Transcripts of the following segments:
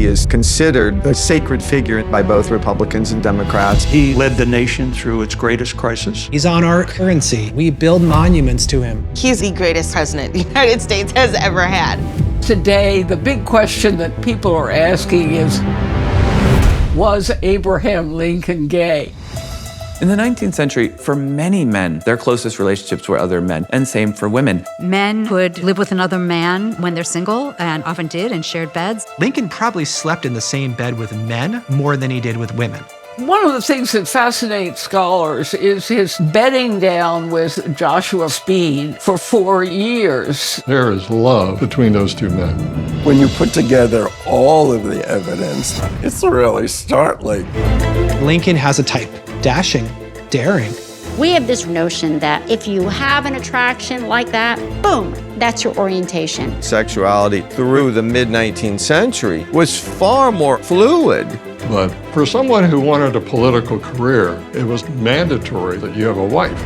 he is considered a sacred figure by both Republicans and Democrats. He led the nation through its greatest crisis. He's on our currency. We build monuments to him. He's the greatest president the United States has ever had. Today, the big question that people are asking is, was Abraham Lincoln gay? In the 19th century, for many men, their closest relationships were other men, and same for women. Men could live with another man when they're single, and often did, and shared beds. Lincoln probably slept in the same bed with men more than he did with women. One of the things that fascinates scholars is his bedding down with Joshua Speed for 4 years. There is love between those two men. When you put together all of the evidence, it's really startling. Lincoln has a type: dashing, daring. We have this notion that if you have an attraction like that, boom, that's your orientation. Sexuality through the mid-19th century was far more fluid. But for someone who wanted a political career, it was mandatory that you have a wife.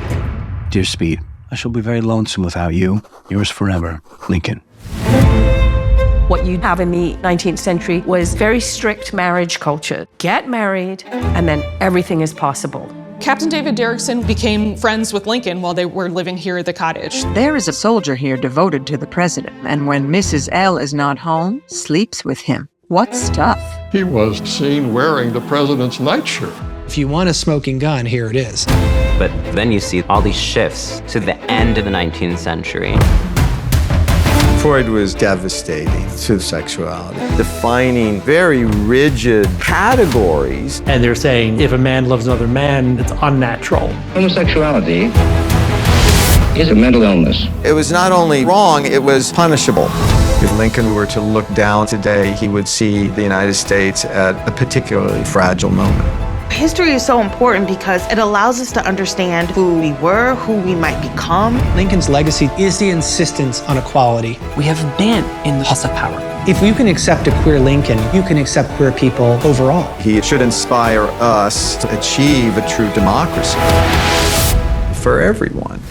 Dear Speed, I shall be very lonesome without you. Yours forever, Lincoln. What you have in the 19th century was very strict marriage culture. Get married, and then everything is possible. Captain David Derrickson became friends with Lincoln while they were living here at the cottage. There is a soldier here devoted to the president, and when Mrs. L is not home, sleeps with him. What stuff? He was seen wearing the president's nightshirt. If you want a smoking gun, here it is. But then you see all these shifts to the end of the 19th century. Freud was devastating to sexuality, defining very rigid categories. And they're saying if a man loves another man, it's unnatural. Homosexuality is a mental illness. It was not only wrong, it was punishable. If Lincoln were to look down today, he would see the United States at a particularly fragile moment. History is so important because it allows us to understand who we were, who we might become. Lincoln's legacy is the insistence on equality. We have been in the house of power. If you can accept a queer Lincoln, you can accept queer people overall. He should inspire us to achieve a true democracy for everyone.